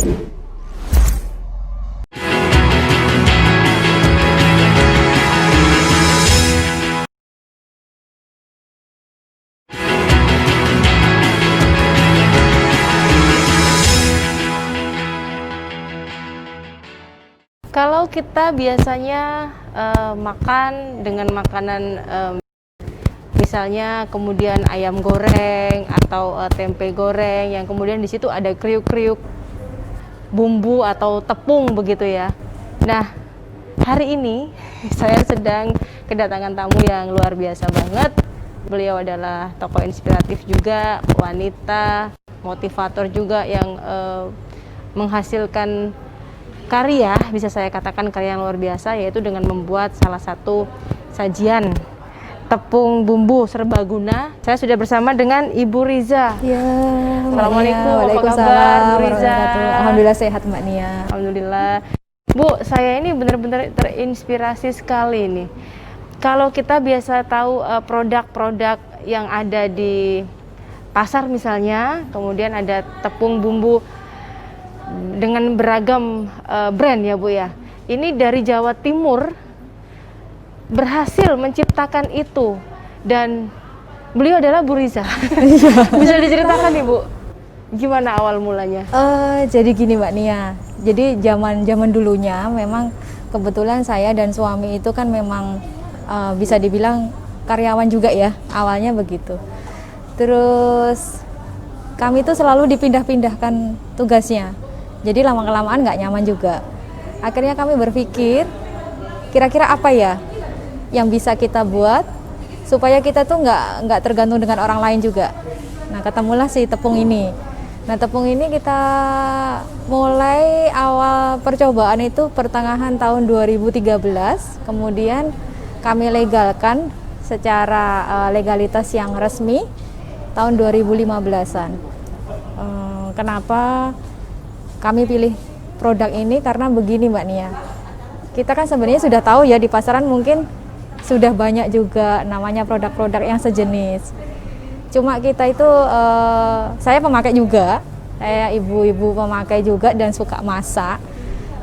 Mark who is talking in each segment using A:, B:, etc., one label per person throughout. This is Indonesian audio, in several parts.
A: Kalau kita biasanya makan dengan makanan misalnya kemudian ayam goreng atau tempe goreng yang kemudian di situ ada kriuk-kriuk bumbu atau tepung begitu ya. Nah, hari ini saya sedang kedatangan tamu yang luar biasa banget. Beliau adalah tokoh inspiratif juga, wanita, motivator juga yang menghasilkan karya, bisa saya katakan karya yang luar biasa, yaitu dengan membuat salah satu sajian tepung bumbu serbaguna. Saya sudah bersama dengan Ibu Riza.
B: Ya,
A: Assalamualaikum, apa kabar Bu Riza?
B: Alhamdulillah sehat Mbak Nia.
A: Alhamdulillah. Bu, saya ini benar-benar terinspirasi sekali nih. Kalau kita biasa tahu produk-produk yang ada di pasar misalnya, kemudian ada tepung bumbu dengan beragam brand ya Bu ya. Ini dari Jawa Timur berhasil menciptakan itu, dan beliau adalah Bu Riza. Bisa diceritakan nih Bu, gimana awal mulanya?
B: Jadi gini Mbak Nia. Jadi zaman dulunya memang kebetulan saya dan suami itu kan memang bisa dibilang karyawan juga ya, awalnya begitu. Terus kami itu selalu dipindah-pindahkan tugasnya. Jadi lama-kelamaan nggak nyaman juga. Akhirnya kami berpikir, kira-kira apa ya yang bisa kita buat supaya kita tuh nggak tergantung dengan orang lain juga. Nah, ketemulah si tepung ini. Nah, tepung ini kita mulai awal percobaan itu pertengahan tahun 2013, kemudian kami legalkan secara legalitas yang resmi tahun 2015-an. Kenapa kami pilih produk ini? Karena begini Mbak Nia, kita kan sebenarnya sudah tahu ya di pasaran mungkin sudah banyak juga namanya produk-produk yang sejenis. Cuma kita itu, saya pemakai juga, saya ibu-ibu pemakai juga dan suka masak.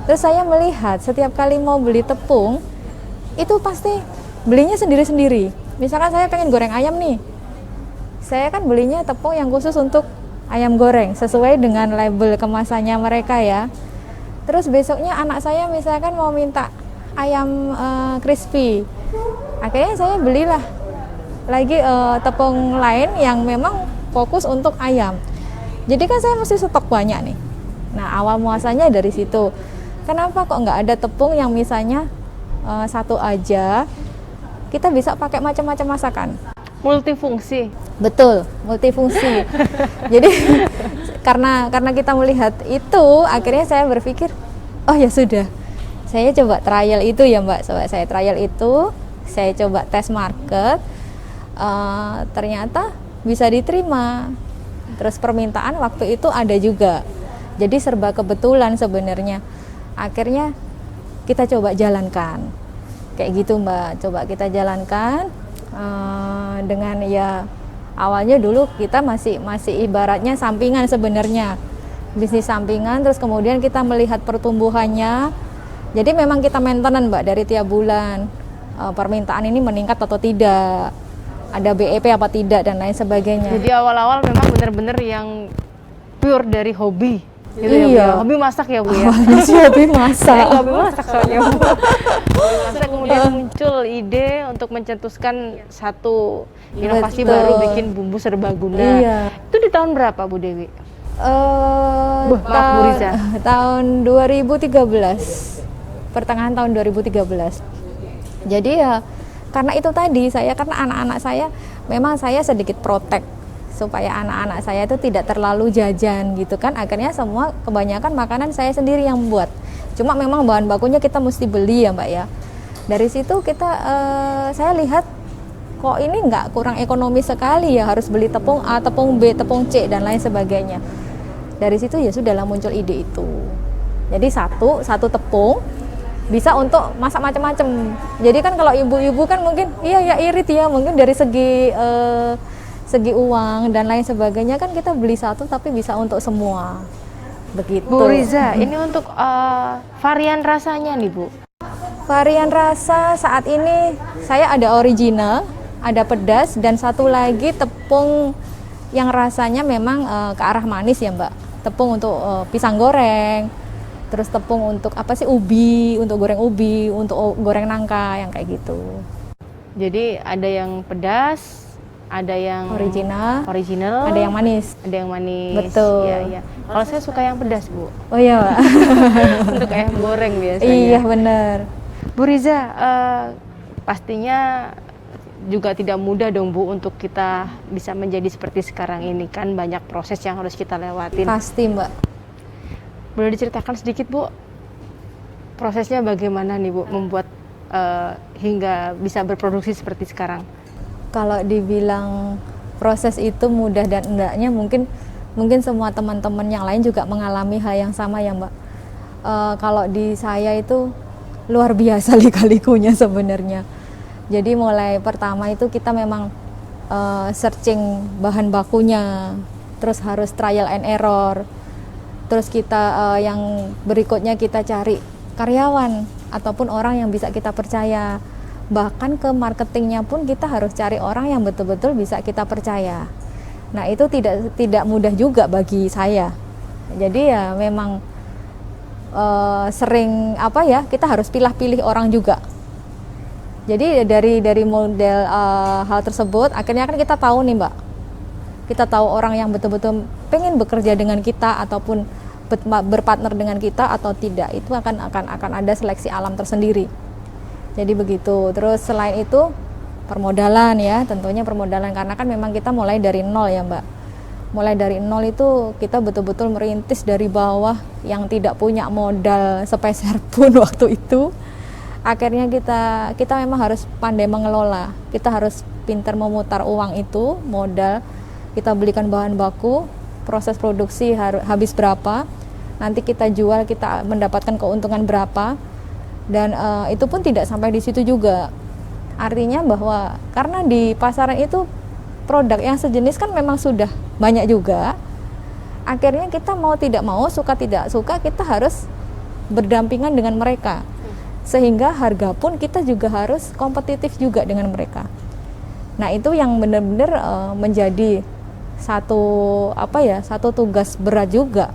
B: Terus saya melihat setiap kali mau beli tepung, itu pasti belinya sendiri-sendiri. Misalkan saya pengen goreng ayam nih, saya kan belinya tepung yang khusus untuk ayam goreng sesuai dengan label kemasannya mereka ya. Terus besoknya anak saya misalkan mau minta ayam crispy, akhirnya saya belilah lagi tepung lain yang memang fokus untuk ayam. Jadi kan saya mesti stok banyak nih. Nah, awal muasalnya dari situ. Kenapa kok nggak ada tepung yang misalnya satu aja kita bisa pakai macam-macam masakan?
A: Multifungsi.
B: Betul, multifungsi. Jadi karena kita melihat itu, akhirnya saya berpikir, oh ya sudah, saya coba trial itu ya Mbak. Saya trial itu, saya coba tes market, ternyata bisa diterima. Terus permintaan waktu itu ada juga. Jadi serba kebetulan sebenarnya. Akhirnya kita coba jalankan, kayak gitu Mbak. Coba kita jalankan. Dengan ya awalnya dulu kita masih ibaratnya sampingan sebenarnya, bisnis sampingan. Terus kemudian kita melihat pertumbuhannya, jadi memang kita maintenance Mbak dari tiap bulan, permintaan ini meningkat atau tidak, ada BEP apa tidak dan lain sebagainya.
A: Jadi awal-awal memang benar-benar yang pure dari hobi gitu.
B: Iya.
A: Ya Bu? Hobi masak ya Bu ya?
B: Hobi masak.
A: Hobi masak soalnya Bu. Hobi masak, kemudian muncul ide untuk mencetuskan satu inovasi baru, bikin bumbu serbaguna.
B: Iya.
A: Itu di tahun berapa Bu Dewi?
B: Maaf
A: Bu Riza.
B: Tahun 2013, pertengahan tahun 2013. Jadi ya karena itu tadi, karena anak-anak saya memang saya sedikit protek supaya anak-anak saya itu tidak terlalu jajan gitu kan. Akhirnya semua kebanyakan makanan saya sendiri yang buat. Cuma memang bahan bakunya kita mesti beli ya Mbak ya. Dari situ saya lihat kok ini nggak kurang ekonomis sekali ya, harus beli tepung A, tepung B, tepung C dan lain sebagainya. Dari situ ya sudahlah muncul ide itu. Jadi satu tepung bisa untuk masak macam-macam. Jadi kan kalau ibu-ibu kan mungkin iya irit ya, mungkin dari segi uang dan lain sebagainya kan kita beli satu tapi bisa untuk semua. begitu.
A: Bu Riza, ini untuk varian rasanya nih Bu.
B: Varian rasa saat ini saya ada original, ada pedas, dan satu lagi tepung yang rasanya memang ke arah manis ya Mbak. Tepung untuk pisang goreng, terus tepung untuk apa sih, ubi, untuk goreng ubi, untuk goreng nangka, yang kayak gitu.
A: Jadi ada yang pedas, ada yang
B: Original,
A: original,
B: ada yang manis.
A: ada yang manis.
B: Betul.
A: Iya, iya. Kalau saya suka yang pedas Bu,
B: Oh iya Mbak.
A: untuk ayam goreng biasanya.
B: Iya bener.
A: Bu Riza, pastinya juga tidak mudah dong Bu untuk kita bisa menjadi seperti sekarang ini, kan banyak proses yang harus kita lewatin.
B: Pasti Mbak.
A: Boleh diceritakan sedikit Bu, prosesnya bagaimana nih Bu membuat hingga bisa berproduksi seperti sekarang?
B: Kalau dibilang proses itu mudah dan enggaknya, mungkin semua teman-teman yang lain juga mengalami hal yang sama ya Mbak. Kalau di saya itu luar biasa lika-likunya sebenarnya. Jadi mulai pertama itu kita memang searching bahan bakunya, terus harus trial and error. Terus kita yang berikutnya kita cari karyawan ataupun orang yang bisa kita percaya. Bahkan ke marketingnya pun kita harus cari orang yang betul-betul bisa kita percaya. Nah itu tidak mudah juga bagi saya. Jadi ya memang sering apa ya, kita harus pilih-pilih orang juga. Jadi dari model hal tersebut akhirnya kan kita tahu nih Mbak, kita tahu orang yang betul-betul pengen bekerja dengan kita ataupun berpartner dengan kita atau tidak. Itu akan ada seleksi alam tersendiri. Jadi begitu. Terus selain itu permodalan ya, tentunya permodalan, karena kan memang kita mulai dari nol ya Mbak. Mulai dari nol itu kita betul-betul merintis dari bawah yang tidak punya modal sepeser pun waktu itu. Akhirnya kita memang harus pandai mengelola. Kita harus pintar memutar uang itu, modal. Kita belikan bahan baku, proses produksi habis berapa, nanti kita jual, kita mendapatkan keuntungan berapa. Dan itu pun tidak sampai di situ juga. Artinya bahwa karena di pasaran itu produk yang sejenis kan memang sudah banyak juga. Akhirnya kita mau tidak mau, suka tidak suka, kita harus berdampingan dengan mereka. Sehingga harga pun kita juga harus kompetitif juga dengan mereka. Nah, itu yang benar-benar menjadi satu tugas berat juga.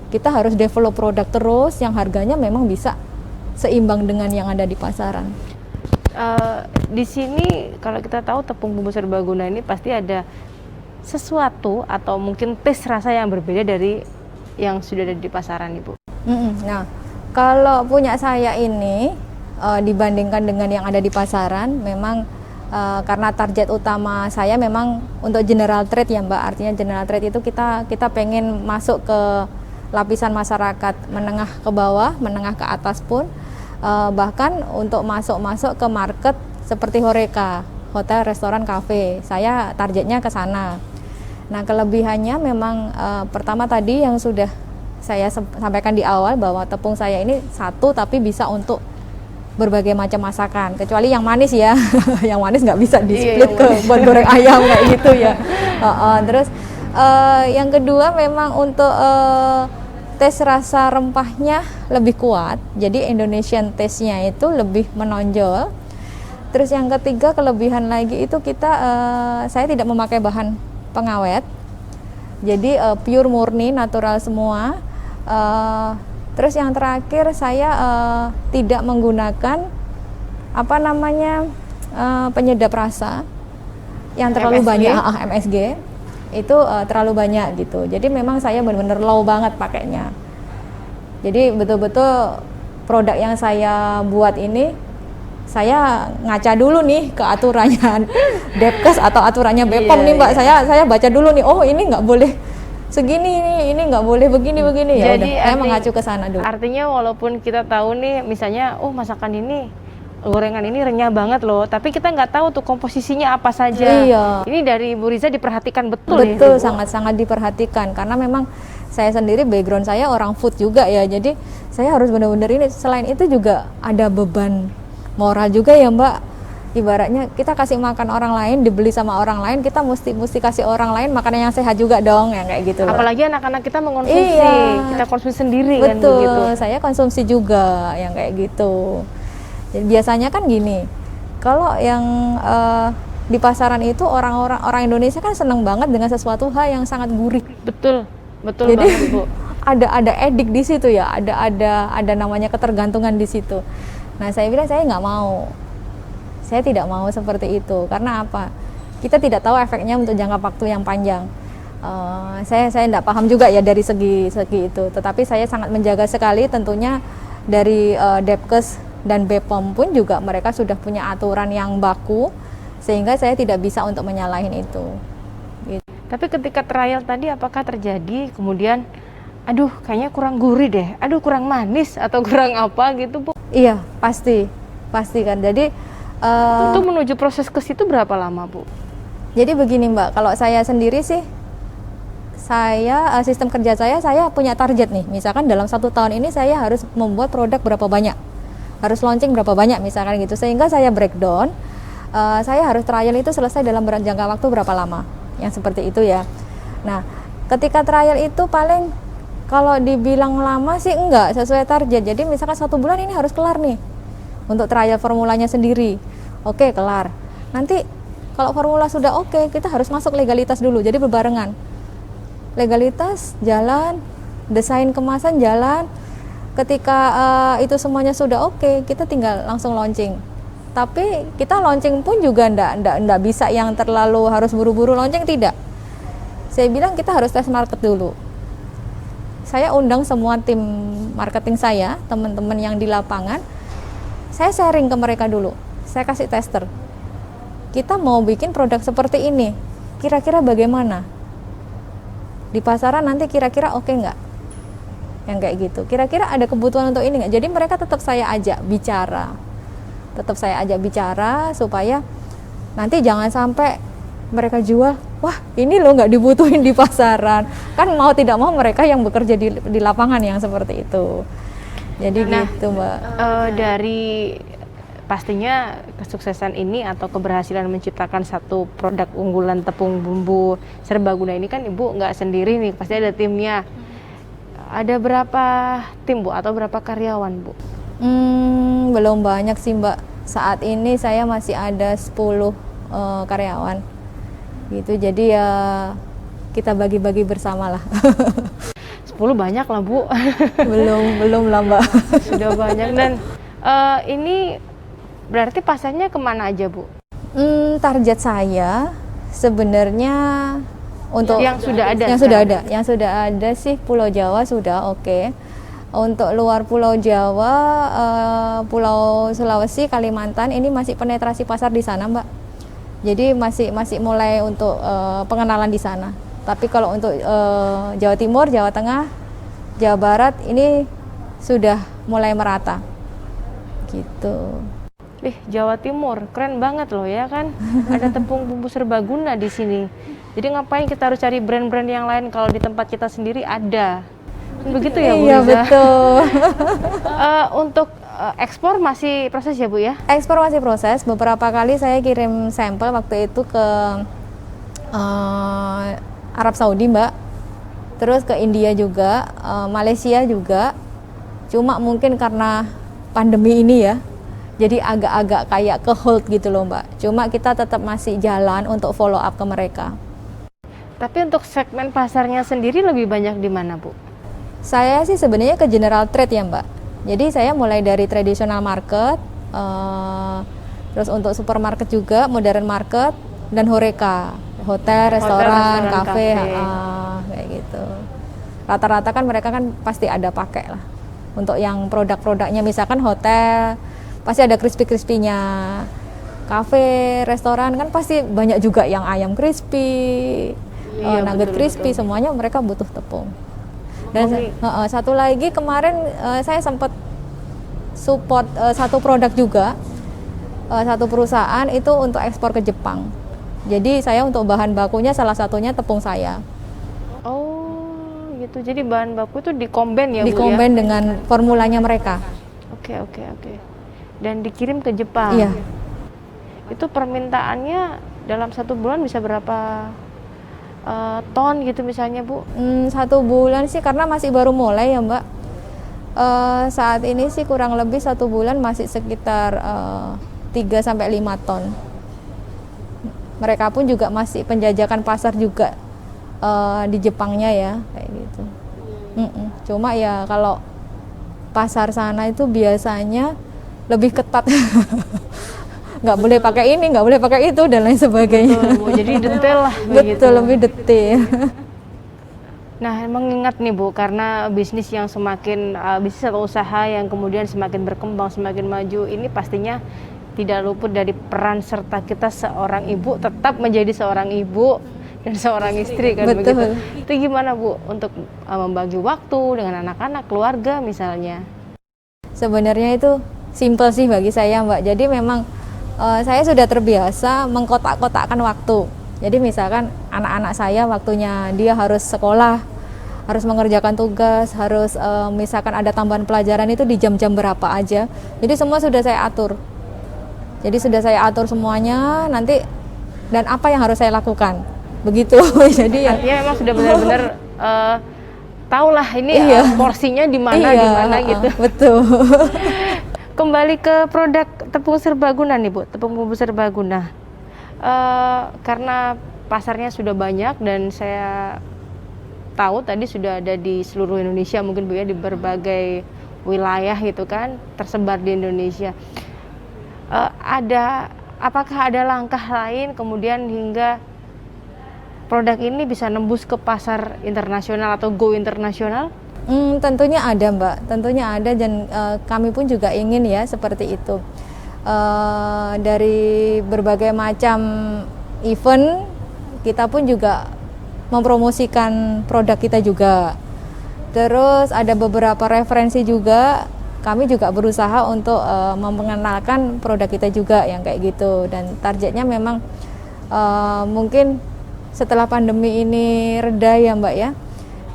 B: Kita harus develop produk terus yang harganya memang bisa seimbang dengan yang ada di pasaran.
A: Di sini kalau kita tahu tepung bumbu serbaguna ini pasti ada sesuatu atau mungkin taste rasa yang berbeda dari yang sudah ada di pasaran Ibu.
B: Nah, kalau punya saya ini dibandingkan dengan yang ada di pasaran, memang karena target utama saya memang untuk general trade ya Mbak. Artinya general trade itu kita pengen masuk ke lapisan masyarakat menengah ke bawah, menengah ke atas pun. Bahkan untuk masuk ke market seperti HoReCa, hotel, restoran, kafe, saya targetnya ke sana. Nah kelebihannya memang pertama tadi yang sudah saya sampaikan di awal, bahwa tepung saya ini satu tapi bisa untuk berbagai macam masakan, kecuali yang manis ya. Yang manis nggak bisa di split buat goreng ayam kayak gitu ya. Terus yang kedua memang untuk tes rasa rempahnya lebih kuat, jadi Indonesian taste-nya itu lebih menonjol. Terus yang ketiga kelebihan lagi itu saya tidak memakai bahan pengawet, jadi pure murni natural semua. Terus yang terakhir saya tidak menggunakan penyedap rasa yang terlalu
A: MSG.
B: banyak, MSG itu terlalu banyak gitu. Jadi memang saya benar-benar low banget pakainya. Jadi betul-betul produk yang saya buat ini saya ngaca dulu nih ke aturannya Depkes atau aturannya BPOM nih Mbak. Saya baca dulu nih, oh ini nggak boleh segini nih, ini nggak boleh begini ya. Jadi saya mengacu ke sana dulu.
A: Artinya walaupun kita tahu nih misalnya masakan ini, gorengan ini renyah banget loh, tapi kita nggak tahu tuh komposisinya apa saja.
B: Iya.
A: Ini dari Bu Riza diperhatikan betul ya?
B: Betul, sangat-sangat diperhatikan, karena memang saya sendiri background saya orang food juga ya, jadi saya harus benar-benar ini. Selain itu juga ada beban moral juga ya Mbak. Ibaratnya kita kasih makan orang lain, dibeli sama orang lain, kita mesti kasih orang lain makanan yang sehat juga dong, yang kayak gitu loh.
A: Apalagi anak-anak kita mengkonsumsi,
B: Iya.
A: kita konsumsi sendiri kan
B: Betul,
A: begitu.
B: saya konsumsi juga yang kayak gitu. Jadi biasanya kan gini, kalau yang di pasaran itu orang Indonesia kan seneng banget dengan sesuatu hal yang sangat gurih.
A: Betul, betul
B: Jadi
A: banget Bu.
B: ada edik di situ ya, ada namanya ketergantungan di situ. Nah saya bilang saya nggak mau, saya tidak mau seperti itu. Karena apa? Kita tidak tahu efeknya untuk jangka waktu yang panjang. Saya tidak paham juga ya dari segi itu. Tetapi saya sangat menjaga sekali, tentunya dari Depkes dan BPOM pun juga mereka sudah punya aturan yang baku, sehingga saya tidak bisa untuk menyalahin itu. Gitu.
A: Tapi ketika trial tadi apakah terjadi kemudian aduh kayaknya kurang gurih deh, aduh kurang manis atau kurang apa gitu Bu?
B: Iya, pasti kan. Jadi
A: Itu menuju proses ke situ berapa lama Bu?
B: jadi begini Mbak, kalau saya sendiri sih, saya sistem kerja saya punya target nih. Misalkan dalam 1 tahun ini saya harus membuat produk berapa banyak, harus launching berapa banyak misalkan gitu. Sehingga saya breakdown, saya harus trial itu selesai dalam jangka waktu berapa lama, yang seperti itu ya. Nah, ketika trial itu paling kalau dibilang lama sih enggak sesuai target. Jadi misalkan 1 bulan ini harus kelar nih untuk trial formulanya sendiri. Oke, kelar. Nanti kalau formula sudah oke, kita harus masuk legalitas dulu. Jadi berbarengan. Legalitas jalan, desain kemasan jalan. Ketika itu semuanya sudah oke, kita tinggal langsung launching. Tapi kita launching pun juga ndak bisa yang terlalu harus buru-buru launching, tidak. Saya bilang kita harus tes market dulu. Saya undang semua tim marketing saya, teman-teman yang di lapangan. Saya sharing ke mereka dulu. Saya kasih tester. Kita mau bikin produk seperti ini, kira-kira bagaimana? Di pasaran nanti kira-kira oke nggak? Yang kayak gitu. Kira-kira ada kebutuhan untuk ini nggak? Jadi mereka tetap saya ajak bicara. Tetap saya ajak bicara supaya nanti jangan sampai mereka jual, wah ini loh nggak dibutuhin di pasaran. Kan mau tidak mau mereka yang bekerja di lapangan yang seperti itu. Jadi gitu Mbak.
A: Dari pastinya kesuksesan ini atau keberhasilan menciptakan satu produk unggulan tepung bumbu serbaguna ini kan Ibu nggak sendiri nih, pasti ada timnya. Ada berapa tim Bu atau berapa karyawan Bu?
B: Belum banyak sih Mbak. Saat ini saya masih ada 10 karyawan. Gitu. Jadi ya kita bagi-bagi bersama lah.
A: 10 banyak lah Bu.
B: belum lah Mbak.
A: Sudah banyak. Dan ini berarti pasarnya kemana aja Bu?
B: Target saya sebenarnya untuk
A: yang sudah ada.
B: Yang sudah ada sih Pulau Jawa sudah oke. Untuk luar Pulau Jawa, Pulau Sulawesi, Kalimantan ini masih penetrasi pasar di sana Mbak. Jadi masih mulai untuk pengenalan di sana. Tapi kalau untuk Jawa Timur, Jawa Tengah, Jawa Barat ini sudah mulai merata. Gitu.
A: Jawa Timur, keren banget loh ya kan? Ada tepung bumbu serbaguna di sini. Jadi ngapain kita harus cari brand-brand yang lain kalau di tempat kita sendiri ada? Begitu ya Bu?
B: Iya betul.
A: Untuk ekspor masih proses ya Bu ya?
B: Ekspor masih proses. Beberapa kali saya kirim sampel waktu itu ke Arab Saudi Mbak. Terus ke India juga, Malaysia juga. Cuma mungkin karena pandemi ini ya, jadi agak-agak kayak ke hold gitu loh Mbak. Cuma kita tetap masih jalan untuk follow up ke mereka.
A: Tapi untuk segmen pasarnya sendiri lebih banyak di mana Bu?
B: Saya sih sebenarnya ke general trade ya Mbak. Jadi saya mulai dari traditional market, terus untuk supermarket juga, modern market, dan horeca, hotel, restoran, kafe, kayak gitu. Rata-rata kan mereka kan pasti ada pakai lah. Untuk yang produk-produknya misalkan hotel, pasti ada crispy-crispy-nya. Kafe, restoran kan pasti banyak juga yang ayam crispy, nugget crispy, semuanya mereka butuh tepung. Dan satu lagi kemarin saya sempat support satu produk juga, satu perusahaan itu untuk ekspor ke Jepang. Jadi saya untuk bahan bakunya salah satunya tepung saya.
A: Oh gitu, jadi bahan baku itu dikomben ya Bu ya?
B: Dikomben dengan formulanya mereka.
A: Oke. Dan dikirim ke Jepang?
B: Iya.
A: itu permintaannya dalam 1 bulan bisa berapa ton gitu misalnya Bu?
B: 1 bulan sih karena masih baru mulai ya Mbak. Saat ini sih kurang lebih 1 bulan masih sekitar 3-5 ton. Mereka pun juga masih penjajakan pasar juga di Jepangnya ya kayak gitu. Cuma ya kalau pasar sana itu biasanya lebih ketat. Nggak boleh pakai ini, nggak boleh pakai itu dan lain sebagainya.
A: Betul, Bu. Jadi detail lah begitu.
B: Betul, lebih detail.
A: Nah, mengingat nih Bu, karena bisnis yang semakin bisnis atau usaha yang kemudian semakin berkembang, semakin maju, ini pastinya tidak luput dari peran serta kita seorang ibu tetap menjadi seorang ibu dan seorang istri kan.
B: Betul.
A: Begitu. Itu gimana Bu untuk membagi waktu dengan anak-anak, keluarga misalnya?
B: Sebenarnya itu simpel sih bagi saya Mbak. Jadi memang saya sudah terbiasa mengkotak-kotakkan waktu. Jadi misalkan anak-anak saya waktunya dia harus sekolah, harus mengerjakan tugas, harus misalkan ada tambahan pelajaran itu di jam-jam berapa aja. Jadi semua sudah saya atur. Jadi sudah saya atur semuanya nanti dan apa yang harus saya lakukan. Begitu. Jadi ya
A: artinya memang sudah benar-benar tahulah ini porsinya di mana gitu.
B: Betul.
A: Kembali ke produk tepung serbaguna nih Bu, tepung bumbu serbaguna. Karena pasarnya sudah banyak dan saya tahu tadi sudah ada di seluruh Indonesia mungkin Bu ya, di berbagai wilayah gitu kan, tersebar di Indonesia. Apakah ada langkah lain kemudian hingga produk ini bisa nembus ke pasar internasional atau go internasional?
B: Tentunya ada Mbak, tentunya ada dan kami pun juga ingin ya seperti itu. Dari berbagai macam event kita pun juga mempromosikan produk kita juga. Terus ada beberapa referensi juga, kami juga berusaha untuk memperkenalkan produk kita juga yang kayak gitu. Dan targetnya memang mungkin setelah pandemi ini reda ya Mbak ya,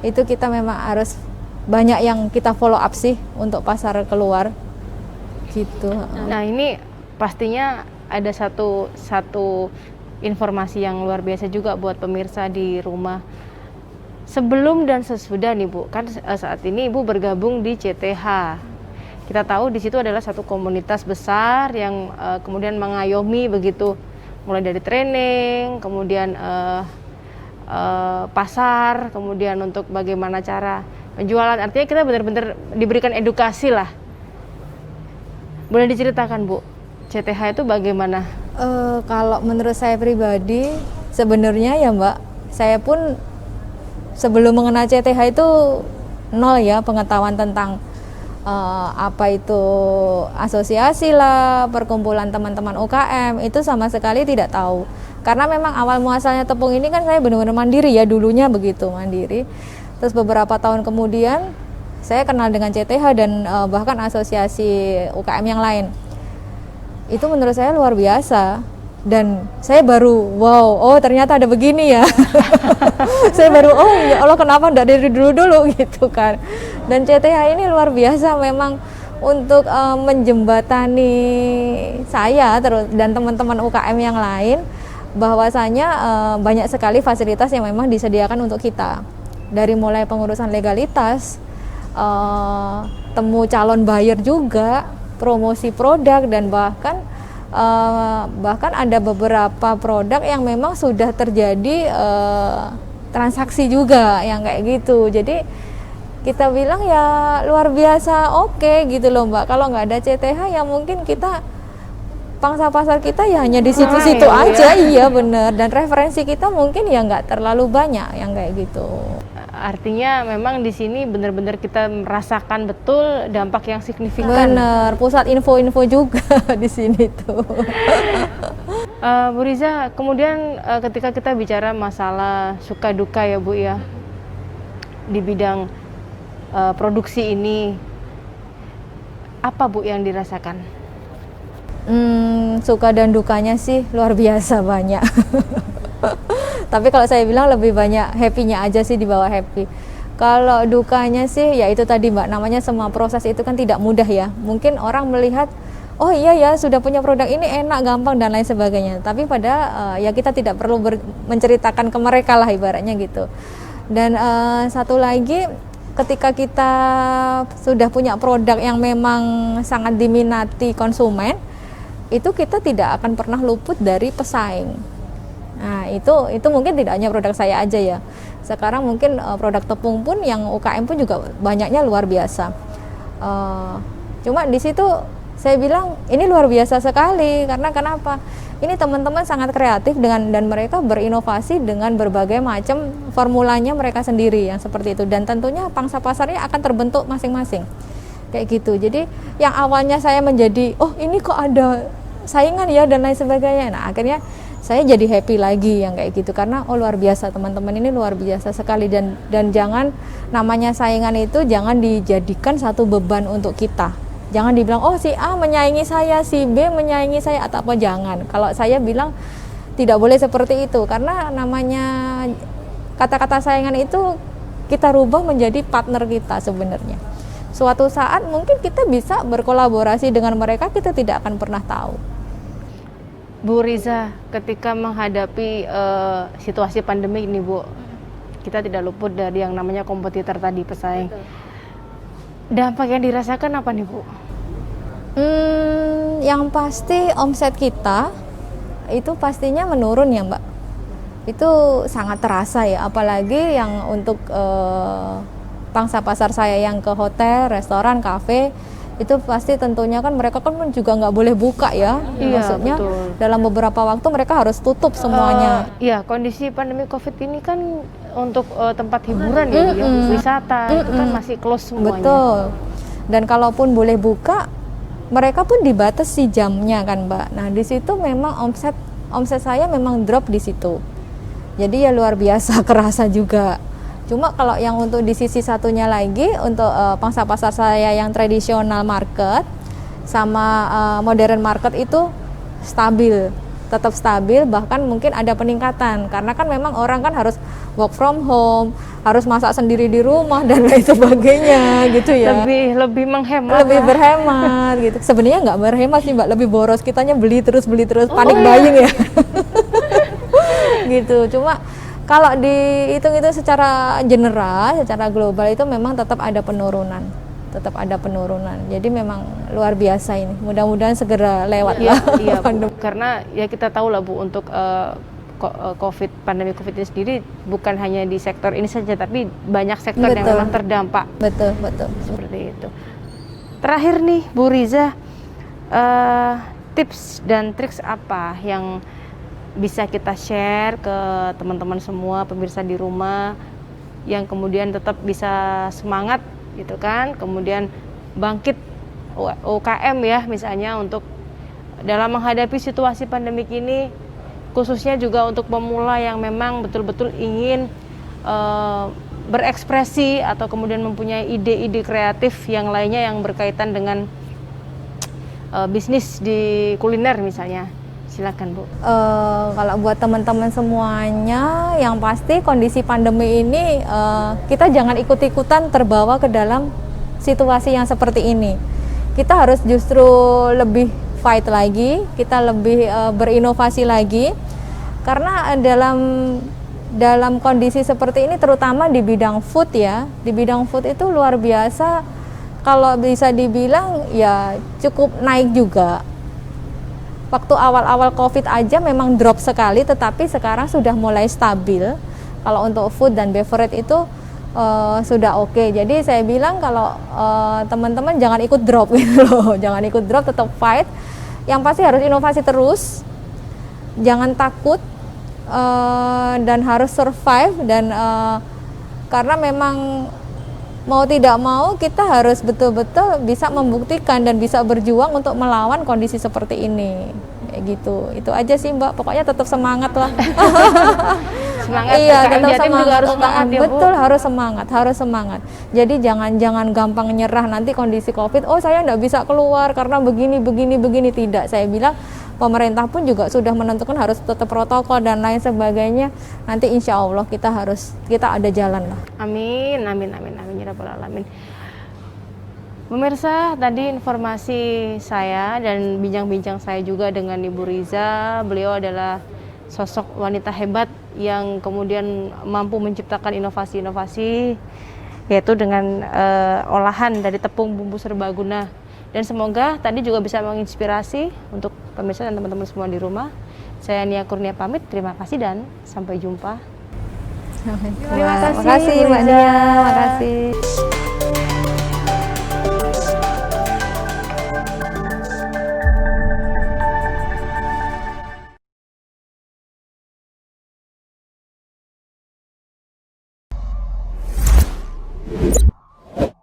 B: itu kita memang harus banyak yang kita follow up sih untuk pasar keluar gitu.
A: Nah ini pastinya ada satu informasi yang luar biasa juga buat pemirsa di rumah. Sebelum dan sesudah nih Bu, kan saat ini Ibu bergabung di CTH. Kita tahu di situ adalah satu komunitas besar yang kemudian mengayomi begitu, mulai dari training, kemudian pasar, kemudian untuk bagaimana cara penjualan. Artinya kita benar-benar diberikan edukasi lah. Boleh diceritakan Bu, CTH itu bagaimana?
B: Kalau menurut saya pribadi, sebenarnya ya Mbak, saya pun sebelum mengenal CTH itu nol ya pengetahuan tentang apa itu asosiasi lah, perkumpulan teman-teman UKM, itu sama sekali tidak tahu. Karena memang awal muasalnya tepung ini kan saya benar-benar mandiri ya, dulunya begitu mandiri. Terus beberapa tahun kemudian saya kenal dengan CTH dan bahkan asosiasi UKM yang lain. Itu menurut saya luar biasa dan saya baru wow, oh ternyata ada begini ya. Saya baru oh ya Allah, kenapa enggak dari dulu gitu kan. Dan CTH ini luar biasa memang untuk menjembatani saya terus dan teman-teman UKM yang lain, bahwasanya banyak sekali fasilitas yang memang disediakan untuk kita, dari mulai pengurusan legalitas, temu calon buyer juga, promosi produk, dan bahkan ada beberapa produk yang memang sudah terjadi transaksi juga yang kayak gitu. Jadi kita bilang ya luar biasa, oke gitu loh Mbak. Kalau nggak ada CTH ya mungkin kita pangsa pasar kita ya hanya di situ-situ aja. Iya bener, dan referensi kita mungkin ya nggak terlalu banyak yang kayak gitu.
A: Artinya memang di sini benar-benar kita merasakan betul dampak yang signifikan.
B: Bener, pusat info-info juga di sini tuh.
A: Bu Riza, kemudian ketika kita bicara masalah suka duka ya Bu ya, di bidang produksi ini, apa Bu yang dirasakan?
B: Suka dan dukanya sih luar biasa banyak. Tapi kalau saya bilang lebih banyak happy-nya aja sih, di bawah happy. Kalau dukanya sih ya itu tadi Mbak, namanya semua proses itu kan tidak mudah ya. Mungkin orang melihat oh iya ya sudah punya produk ini enak, gampang dan lain sebagainya. Tapi pada ya kita tidak perlu menceritakan ke mereka lah ibaratnya gitu. Dan satu lagi, ketika kita sudah punya produk yang memang sangat diminati konsumen, itu kita tidak akan pernah luput dari pesaing. Nah itu mungkin tidak hanya produk saya aja ya. Sekarang mungkin produk tepung pun yang UKM pun juga banyaknya luar biasa. Cuma di situ saya bilang ini luar biasa sekali, karena kenapa? Ini teman-teman sangat kreatif dan mereka berinovasi dengan berbagai macam formulanya mereka sendiri yang seperti itu, dan tentunya pangsa pasarnya akan terbentuk masing-masing kayak gitu. Jadi yang awalnya saya menjadi oh ini kok ada saingan ya dan lain sebagainya, nah akhirnya saya jadi happy lagi yang kayak gitu, karena oh luar biasa teman-teman, ini luar biasa sekali. Dan jangan, namanya saingan itu jangan dijadikan satu beban untuk kita. Jangan dibilang oh si A menyaingi saya, si B menyaingi saya atau apa, jangan. Kalau saya bilang tidak boleh seperti itu, karena namanya kata-kata saingan itu kita rubah menjadi partner kita sebenarnya. Suatu saat mungkin kita bisa berkolaborasi dengan mereka, kita tidak akan pernah tahu.
A: Bu Riza, ketika menghadapi situasi pandemi ini Bu, kita tidak luput dari yang namanya kompetitor tadi, pesaing. Betul. Dampak yang dirasakan apa nih Bu?
B: Yang pasti omset kita itu pastinya menurun ya Mbak. Itu sangat terasa ya, apalagi yang untuk pangsa pasar saya yang ke hotel, restoran, kafe, itu pasti tentunya kan mereka kan juga nggak boleh buka ya.
A: Iya,
B: maksudnya
A: betul.
B: Dalam beberapa waktu mereka harus tutup semuanya.
A: Iya, kondisi pandemi COVID ini kan untuk tempat hiburan ya, wisata itu kan masih close semuanya.
B: Betul. Dan kalaupun boleh buka, mereka pun dibatasi jamnya kan Mbak. Nah di situ memang omset saya memang drop di situ. Jadi ya luar biasa kerasa juga. Cuma kalau yang untuk di sisi satunya lagi, untuk pangsa pasar saya yang tradisional market sama modern market itu stabil, tetap stabil, bahkan mungkin ada peningkatan, karena kan memang orang kan harus work from home, harus masak sendiri di rumah dan lain sebagainya gitu ya.
A: Lebih menghemat,
B: lebih berhemat gitu. Sebenarnya nggak berhemat sih Mbak, lebih boros, kitanya beli terus panik buying ya. Gitu. Cuma kalau dihitung itu secara general, secara global itu memang tetap ada penurunan. Jadi memang luar biasa ini. Mudah-mudahan segera lewat lah.
A: Iya, Bu. Karena ya kita tahu lah Bu, untuk pandemi COVID ini sendiri bukan hanya di sektor ini saja, tapi banyak sektor yang memang terdampak.
B: Betul.
A: Seperti itu. Terakhir nih Bu Riza, tips dan triks apa yang bisa kita share ke teman-teman semua pemirsa di rumah yang kemudian tetap bisa semangat gitu kan, kemudian bangkit UKM ya misalnya untuk dalam menghadapi situasi pandemik ini, khususnya juga untuk pemula yang memang betul-betul ingin berekspresi atau kemudian mempunyai ide-ide kreatif yang lainnya yang berkaitan dengan bisnis di kuliner misalnya. Silakan Bu.
B: Kalau buat teman-teman semuanya, yang pasti kondisi pandemi ini kita jangan ikut-ikutan terbawa ke dalam situasi yang seperti ini. Kita harus justru lebih fight lagi, kita lebih berinovasi lagi, karena dalam kondisi seperti ini, terutama di bidang food ya, di bidang food itu luar biasa. Kalau bisa dibilang ya cukup naik juga. Waktu awal-awal COVID aja memang drop sekali, tetapi sekarang sudah mulai stabil. Kalau untuk food dan beverage itu sudah oke. Jadi saya bilang kalau teman-teman jangan ikut drop gitu loh, jangan ikut drop, tetap fight. Yang pasti harus inovasi terus, jangan takut dan harus survive, dan karena memang mau tidak mau kita harus betul-betul bisa membuktikan dan bisa berjuang untuk melawan kondisi seperti ini kayak gitu. Itu aja sih Mbak, pokoknya tetap semangat lah.
A: Semangat.
B: Iya, tetap semangat.
A: Juga harus semangat ya, Bu.
B: Betul, harus semangat. Jadi jangan gampang nyerah nanti kondisi COVID. Oh saya nggak bisa keluar karena begini. Tidak, saya bilang pemerintah pun juga sudah menentukan harus tetap protokol dan lain sebagainya. Nanti insya Allah kita ada jalan lah.
A: Amin ya rabbal alamin. Pemirsa, tadi informasi saya dan bincang-bincang saya juga dengan Ibu Riza. Beliau adalah sosok wanita hebat yang kemudian mampu menciptakan inovasi-inovasi, yaitu dengan olahan dari tepung bumbu serbaguna. Dan semoga tadi juga bisa menginspirasi untuk pemirsa dan teman-teman semua di rumah. Saya Nia Kurnia pamit, terima kasih dan sampai jumpa.
B: Terima kasih Mbak Nia, terima kasih.